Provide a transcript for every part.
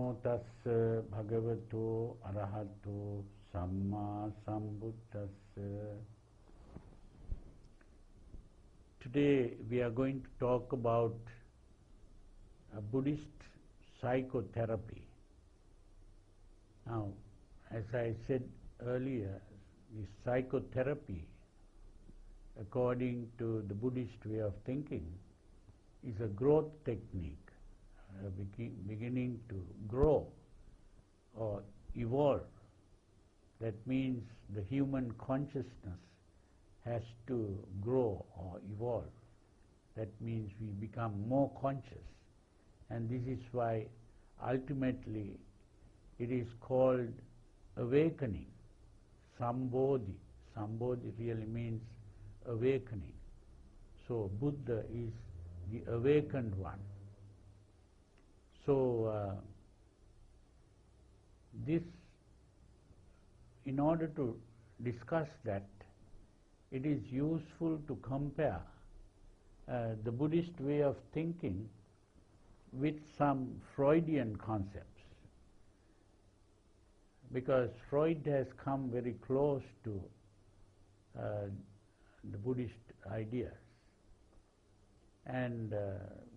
Namo tassa bhagavato arahato samma sambuddhassa. Today we are going to talk about a Buddhist psychotherapy. Now, as I said earlier, the psychotherapy, according to the Buddhist way of thinking, is a growth technique, beginning to grow or evolve. That means the human consciousness has to grow or evolve. That means we become more conscious. And this is why ultimately it is called awakening, Sambodhi. Sambodhi really means awakening. So Buddha is the awakened one. So in order to discuss that, it is useful to compare the Buddhist way of thinking with some Freudian concepts, because Freud has come very close to the Buddhist ideas. And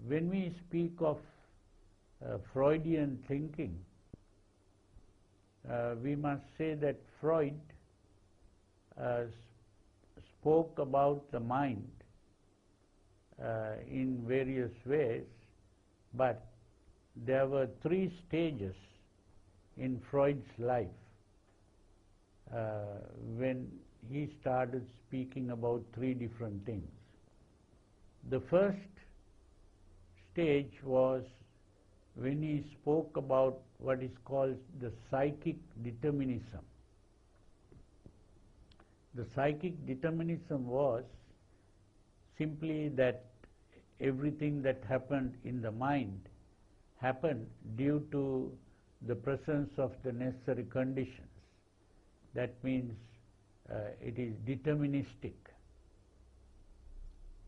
when we speak of Freudian thinking, we must say that Freud spoke about the mind in various ways, but there were three stages in Freud's life when he started speaking about three different things. The first stage was when he spoke about what is called the psychic determinism. The psychic determinism was simply that everything that happened in the mind happened due to the presence of the necessary conditions. That means it is deterministic.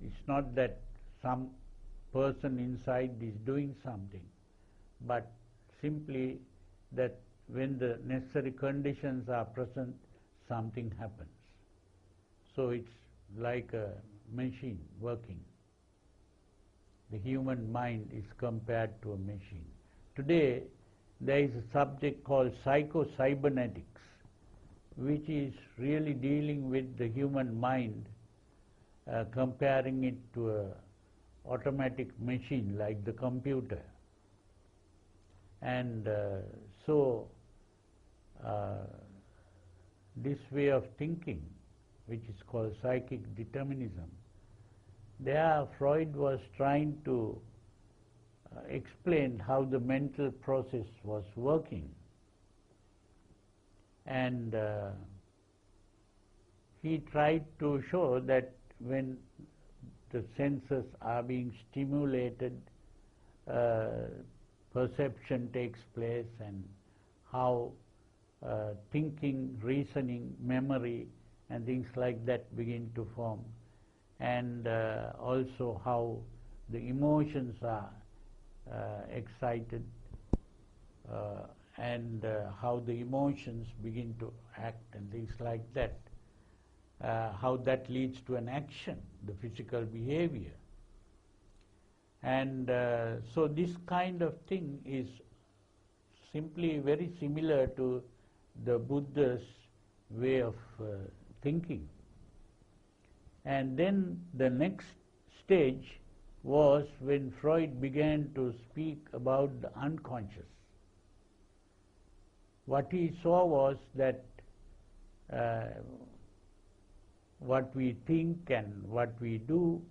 It's not that some person inside is doing something, but simply that when the necessary conditions are present, something happens. So it's like a machine working. The human mind is compared to a machine. Today, there is a subject called Cybernetics, which is really dealing with the human mind, comparing it to an automatic machine like the computer. And so this way of thinking, which is called psychic determinism, there Freud was trying to explain how the mental process was working. And he tried to show that when the senses are being stimulated, perception takes place, and how thinking, reasoning, memory and things like that begin to form, and also how the emotions are excited, and how the emotions begin to act and things like that, how that leads to an action, the physical behavior. And so this kind of thing is simply very similar to the Buddha's way of thinking. And then the next stage was when Freud began to speak about the unconscious. What he saw was that what we think and what we do,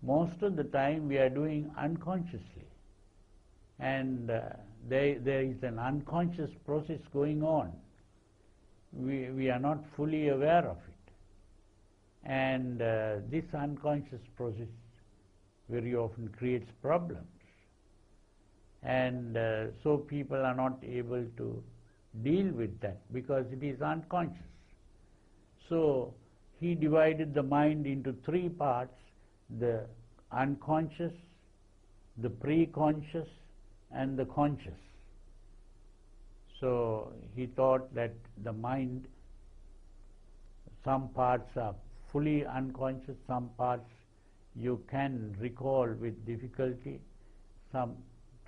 most of the time we are doing unconsciously. And there is an unconscious process going on. We are not fully aware of it. And this unconscious process very often creates problems. And so people are not able to deal with that because it is unconscious. So he divided the mind into three parts: the unconscious, the pre-conscious, and the conscious. So he thought that the mind, some parts are fully unconscious, some parts you can recall with difficulty, some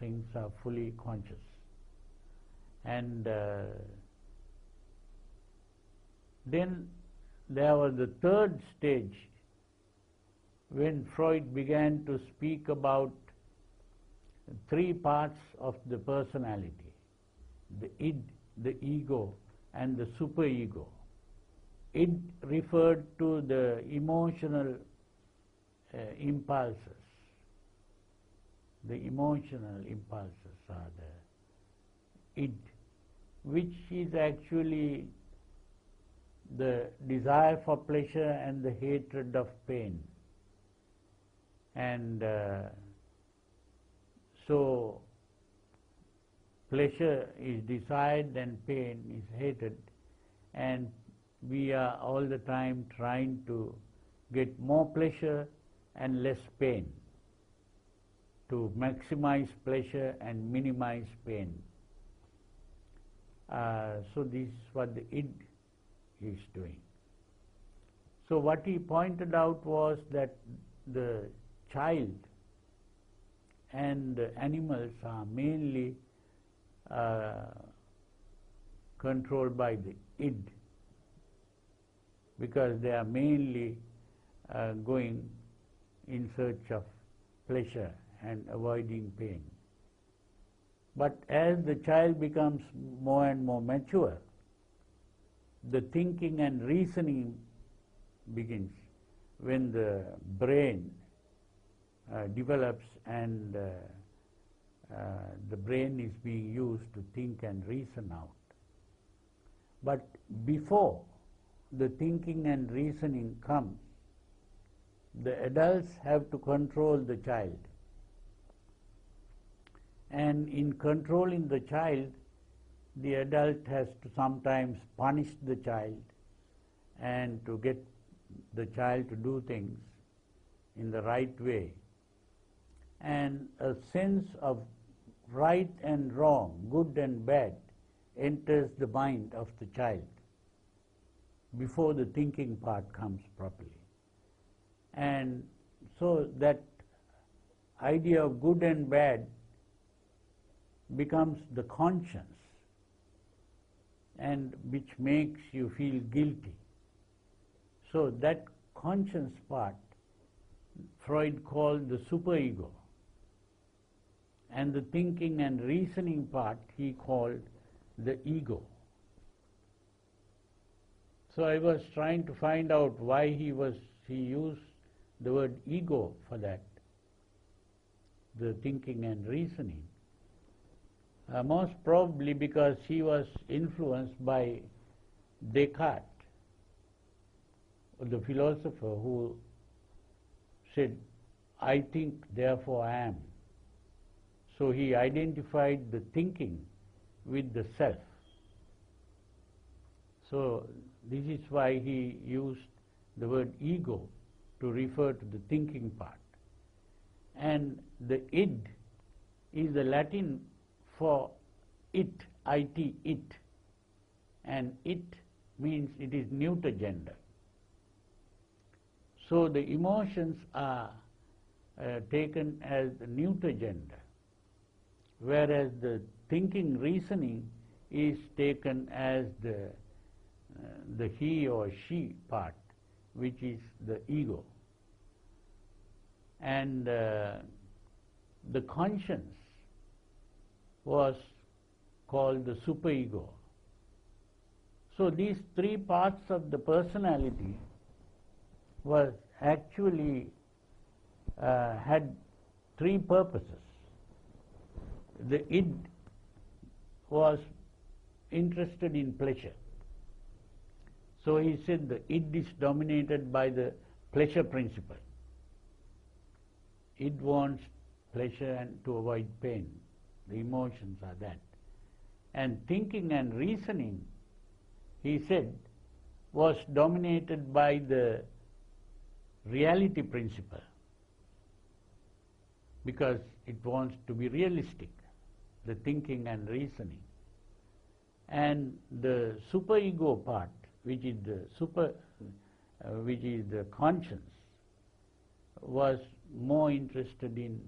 things are fully conscious. And then there was the third stage when Freud began to speak about three parts of the personality: the id, the ego, and the superego. Id referred to the emotional impulses. The emotional impulses are the id, which is actually the desire for pleasure and the hatred of pain. And so pleasure is desired and pain is hated, and we are all the time trying to get more pleasure and less pain, to maximize pleasure and minimize pain. So this is what the id is doing. So what he pointed out was that the child and the animals are mainly controlled by the id, because they are mainly going in search of pleasure and avoiding pain. But as the child becomes more and more mature, the thinking and reasoning begins when the brain develops and the brain is being used to think and reason out. But before the thinking and reasoning comes, the adults have to control the child. And in controlling the child, the adult has to sometimes punish the child and to get the child to do things in the right way. And a sense of right and wrong, good and bad, enters the mind of the child before the thinking part comes properly. And so that idea of good and bad becomes the conscience, and which makes you feel guilty. So that conscience part Freud called the superego, and the thinking and reasoning part he called the ego. So I was trying to find out why he used the word ego for that, the thinking and reasoning. Most probably because he was influenced by Descartes, the philosopher who said, "I think, therefore I am." So he identified the thinking with the self. So this is why he used the word ego to refer to the thinking part. And the id is the Latin for it, it, it. And it means it is neuter gender. So the emotions are taken as the neuter gender, whereas the thinking, reasoning is taken as the he or she part, which is the ego. And the conscience was called the superego. So these three parts of the personality was actually had three purposes. The id was interested in pleasure. So he said the id is dominated by the pleasure principle. Id wants pleasure and to avoid pain. The emotions are that. And thinking and reasoning, he said, was dominated by the reality principle, because it wants to be realistic, the thinking and reasoning. And the superego part, which is the conscience, was more interested in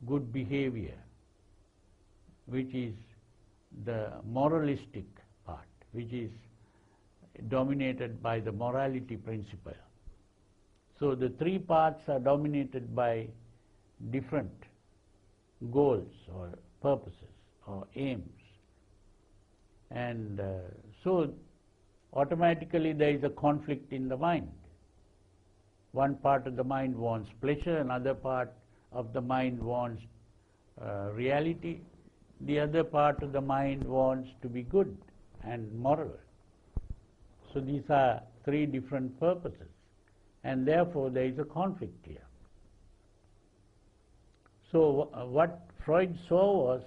good behavior, which is the moralistic part, which is dominated by the morality principle. So the three parts are dominated by different goals or purposes or aims. And so automatically there is a conflict in the mind. One part of the mind wants pleasure, another part of the mind wants reality, the other part of the mind wants to be good and moral. So these are three different purposes, and therefore there is a conflict here. So what Freud saw was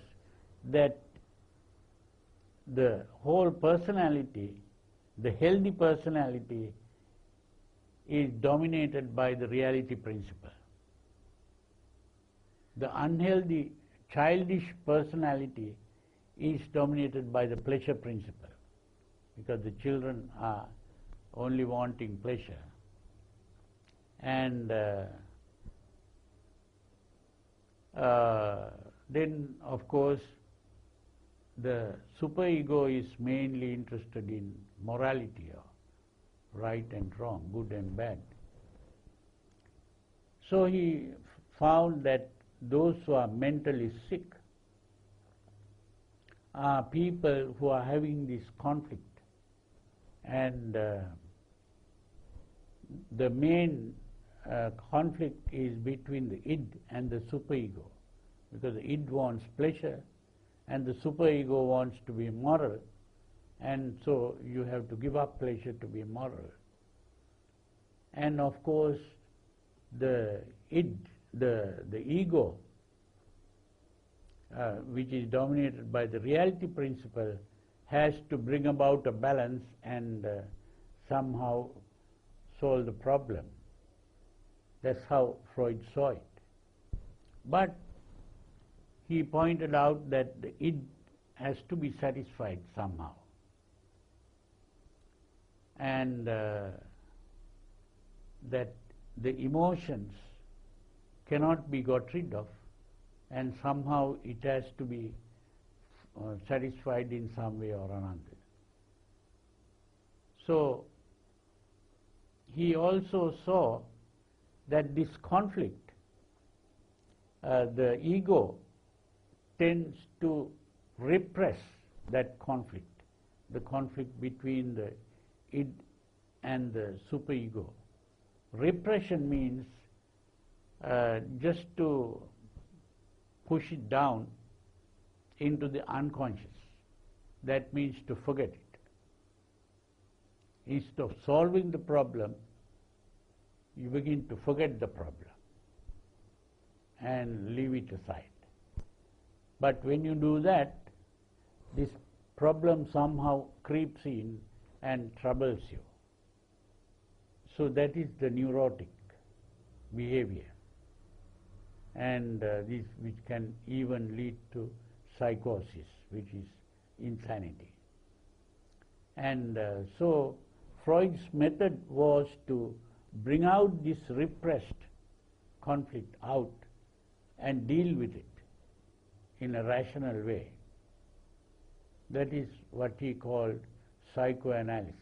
that the whole personality, the healthy personality, is dominated by the reality principle. The unhealthy, childish personality is dominated by the pleasure principle, because the children are only wanting pleasure. And then, of course, the superego is mainly interested in morality, or right and wrong, good and bad. So he found that those who are mentally sick are people who are having this conflict, and the main conflict is between the id and the superego, because the id wants pleasure and the superego wants to be moral, and so you have to give up pleasure to be moral. And of course the id, the ego, which is dominated by the reality principle, has to bring about a balance and somehow solve the problem. That's how Freud saw it. But he pointed out that the id has to be satisfied somehow, and that the emotions cannot be got rid of, and somehow it has to be satisfied in some way or another. So he also saw that this conflict, the ego tends to repress that conflict, the conflict between the id and the superego. Repression means just to push it down into the unconscious. That means to forget it. Instead of solving the problem, you begin to forget the problem and leave it aside. But when you do that, this problem somehow creeps in and troubles you. So that is the neurotic behavior, and this which can even lead to psychosis, which is insanity. And so Freud's method was to bring out this repressed conflict out and deal with it in a rational way. That is what he called psychoanalysis.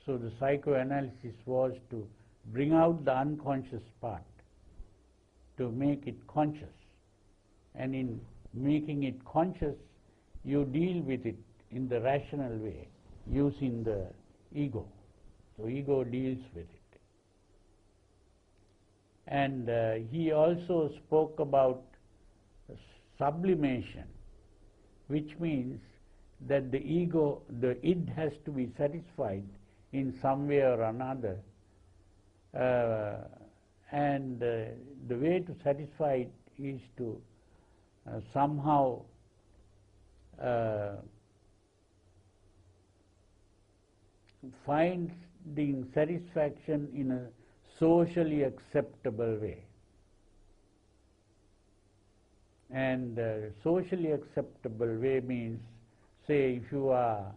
So the psychoanalysis was to bring out the unconscious part, to make it conscious. And in making it conscious, you deal with it in the rational way, using the ego. So ego deals with it. And he also spoke about sublimation, which means that the ego, the id, has to be satisfied in some way or another, and the way to satisfy it is to somehow finding satisfaction in a socially acceptable way. And socially acceptable way means say if you are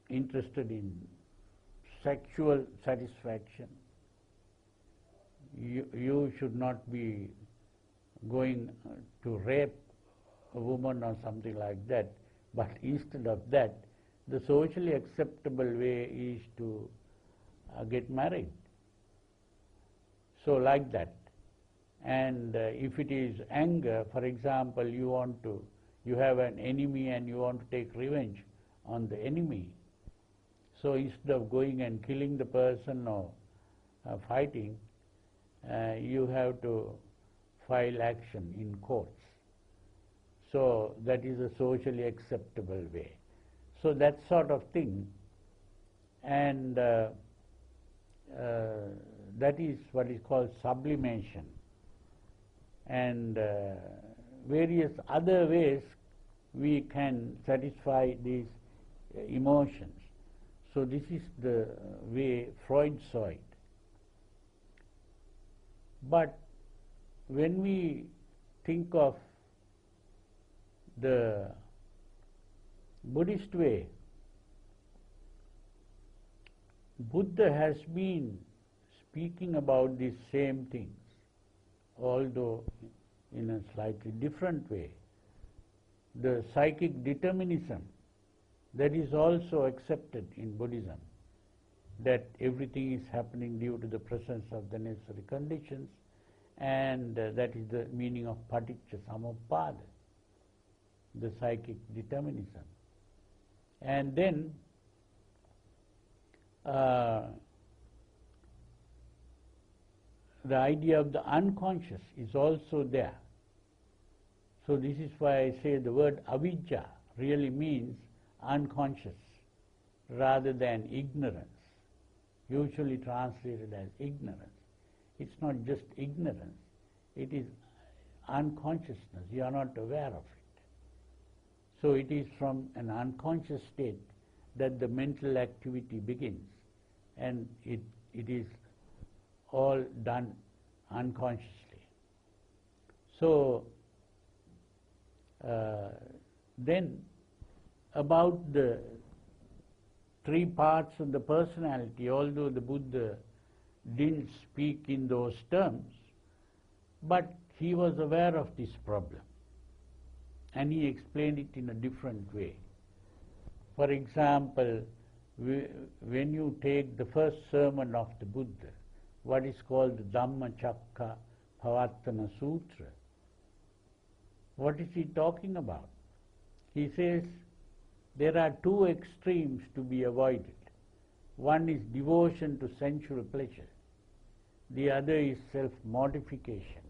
interested in sexual satisfaction, you should not be going to rape a woman or something like that, but instead of that, the socially acceptable way is to get married. So like that. And if it is anger, for example, you have an enemy and you want to take revenge on the enemy. So instead of going and killing the person or fighting, you have to file action in courts. So that is a socially acceptable way. So that sort of thing, and that is what is called sublimation. And various other ways we can satisfy these emotions. So this is the way Freud saw it. But when we think of the Buddhist way, Buddha has been speaking about these same things, although in a slightly different way. The psychic determinism, that is also accepted in Buddhism, that everything is happening due to the presence of the necessary conditions, and that is the meaning of paticca samuppada, the psychic determinism. And then the idea of the unconscious is also there. So this is why I say the word avijja really means unconscious rather than ignorance, usually translated as ignorance. It's not just ignorance, it is unconsciousness. You are not aware of it. So it is from an unconscious state that the mental activity begins, and it is all done unconsciously. So then about the three parts of the personality, although the Buddha didn't speak in those terms, but he was aware of this problem and he explained it in a different way. For example, when you take the first sermon of the Buddha, what is called the Dhammacakka Pavattana Sutra, what is he talking about? He says there are two extremes to be avoided. One is devotion to sensual pleasure. The other is self-mortification.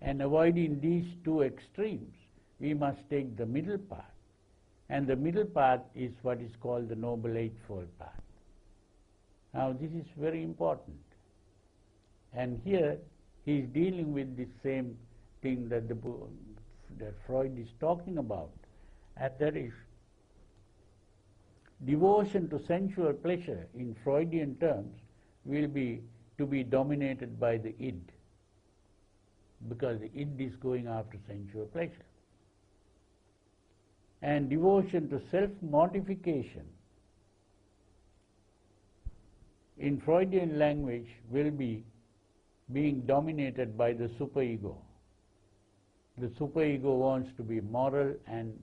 And avoiding these two extremes, we must take the middle path. And the middle path is what is called the Noble Eightfold Path. Now this is very important. And here he is dealing with the same thing that Freud is talking about. And that is devotion to sensual pleasure in Freudian terms will be to be dominated by the id, because the id is going after sensual pleasure. And devotion to self-mortification in Freudian language will be being dominated by the superego. The superego wants to be moral and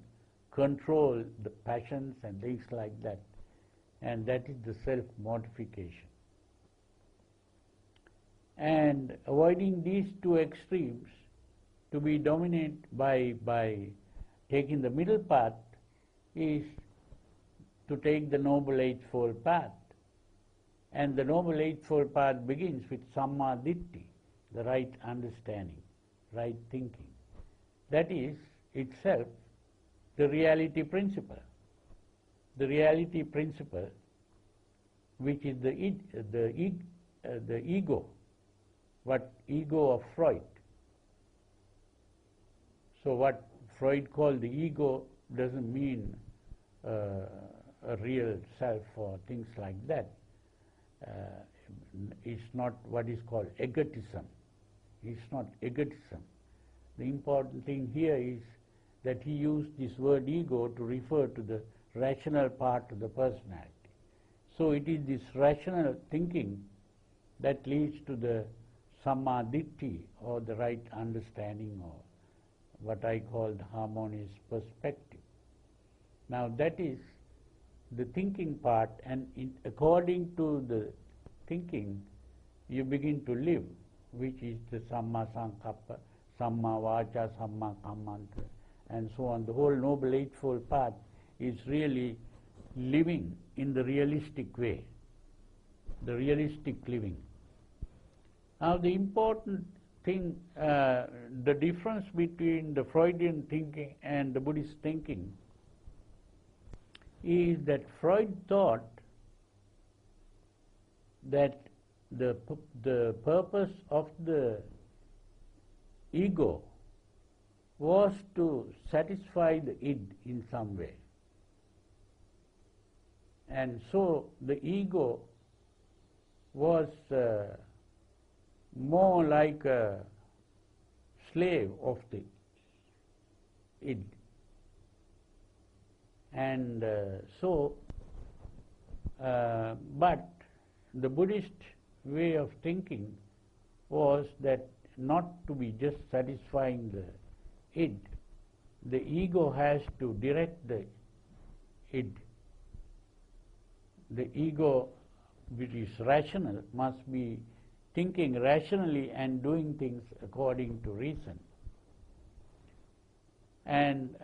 control the passions and things like that, and that is the self-mortification. And avoiding these two extremes, to be dominated by taking the middle path, is to take the Noble Eightfold Path. And the Noble Eightfold Path begins with Samma Ditti, the right understanding, right thinking. That is itself the reality principle. The reality principle, which is the ego, what ego of Freud. So what Freud called the ego doesn't mean a real self or things like that. It's not what is called egotism. It's not egotism. The important thing here is that he used this word ego to refer to the rational part of the personality. So it is this rational thinking that leads to the sammaditthi, or the right understanding, or what I call the harmonious perspective. Now that is the thinking part, and according to the thinking you begin to live, which is the samma sankappa, samma vacha, samma kammanta, and so on. The whole Noble Eightfold Path is really living in the realistic way, the realistic living. Now the important thing, the difference between the Freudian thinking and the Buddhist thinking is that Freud thought that the purpose of the ego was to satisfy the id in some way. And so the ego was more like a slave of the id. And but the Buddhist way of thinking was that not to be just satisfying the id. The ego has to direct the id. The ego, which is rational, must be thinking rationally and doing things according to reason. And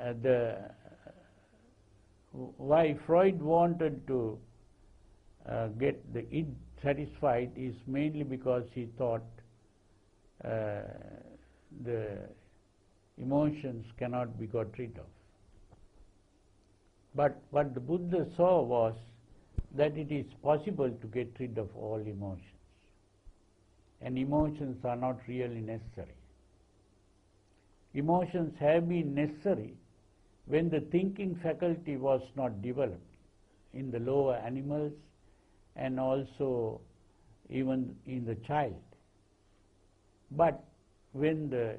why Freud wanted to get the id satisfied is mainly because he thought the emotions cannot be got rid of. But what the Buddha saw was that it is possible to get rid of all emotions, and emotions are not really necessary. Emotions have been necessary when the thinking faculty was not developed in the lower animals and also even in the child. But when the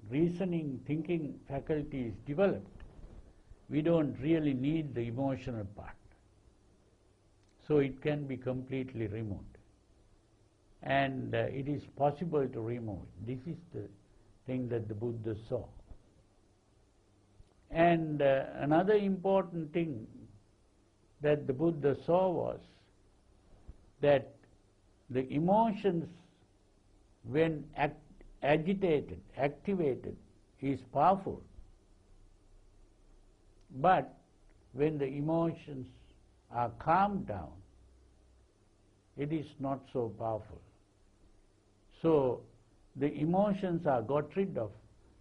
reasoning, thinking faculty is developed, we don't really need the emotional part. So it can be completely removed. And it is possible to remove it. This is the thing that the Buddha saw. And another important thing that the Buddha saw was that the emotions, when agitated, activated, is powerful. But when the emotions are calmed down, it is not so powerful. So the emotions are got rid of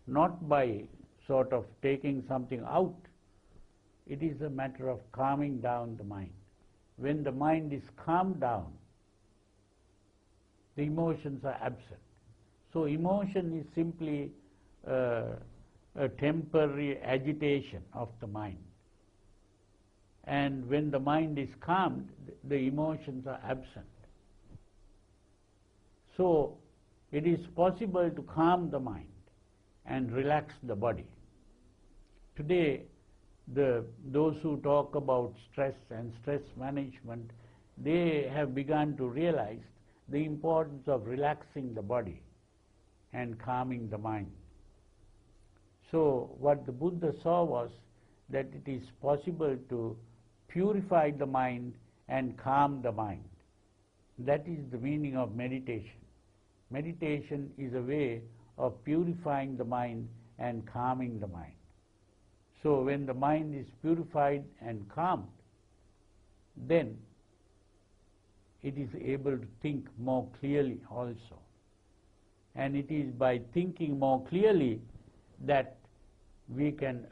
not by sort of taking something out. It is a matter of calming down the mind. When the mind is calmed down, the emotions are absent. So emotion is simply a temporary agitation of the mind. And when the mind is calmed, the emotions are absent. So it is possible to calm the mind and relax the body. Today, those who talk about stress and stress management, they have begun to realize the importance of relaxing the body and calming the mind. So what the Buddha saw was that it is possible to purify the mind and calm the mind. That is the meaning of meditation. Meditation is a way of purifying the mind and calming the mind. So when the mind is purified and calmed, then it is able to think more clearly also. And it is by thinking more clearly that we can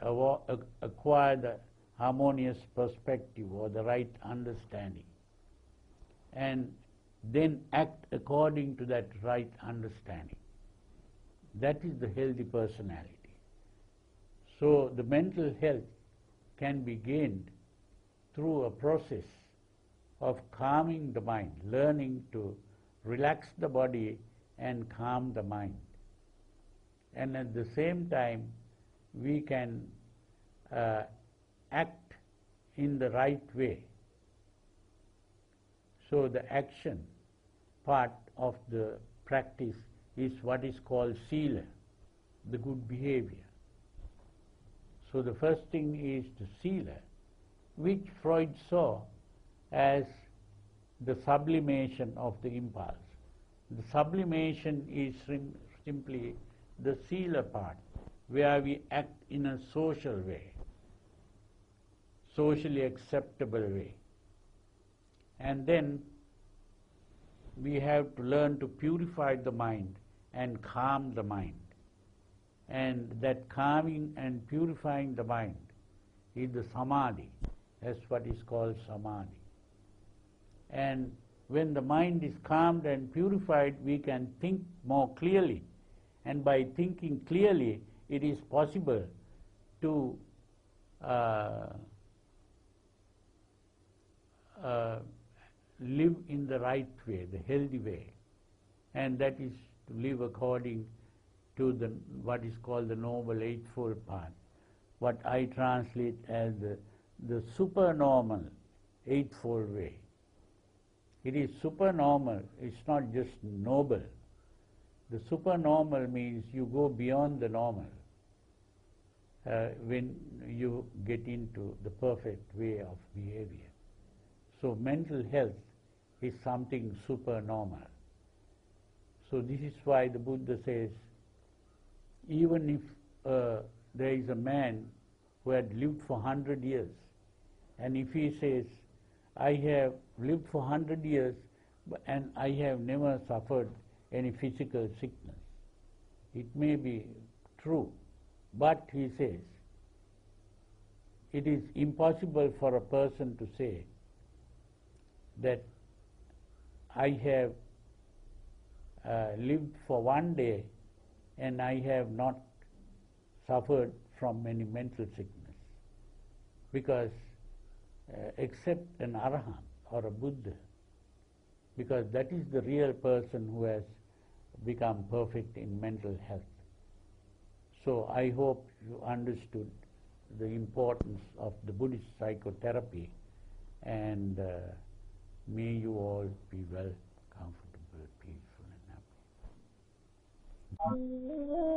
acquire the harmonious perspective or the right understanding, and then act according to that right understanding. That is the healthy personality. So the mental health can be gained through a process of calming the mind, learning to relax the body and calm the mind. and at the same time we can act in the right way. So the action part of the practice is what is called sila, the good behavior. So the first thing is the sila, which Freud saw as the sublimation of the impulse. The sublimation is simply the sila part, where we act in a social way, socially acceptable way. And then we have to learn to purify the mind and calm the mind. And that calming and purifying the mind is the samadhi. That's what is called samadhi. And when the mind is calmed and purified, we can think more clearly. And by thinking clearly, it is possible to live in the right way, the healthy way. And that is to live according to what is called the Noble Eightfold Path, what I translate as the supernormal Eightfold Way. It is supernormal, it's not just noble. The supernormal means you go beyond the normal when you get into the perfect way of behavior. So mental health is something supernormal. So this is why the Buddha says, even if there is a man who had lived for 100 years, and if he says, I have lived for 100 years and I have never suffered any physical sickness, it may be true, but he says, it is impossible for a person to say that I have lived for one day and I have not suffered from any mental sickness, because except an arahant or a Buddha, because that is the real person who has become perfect in mental health. So I hope you understood the importance of the Buddhist psychotherapy, and may you all be well, comfortable, peaceful and happy.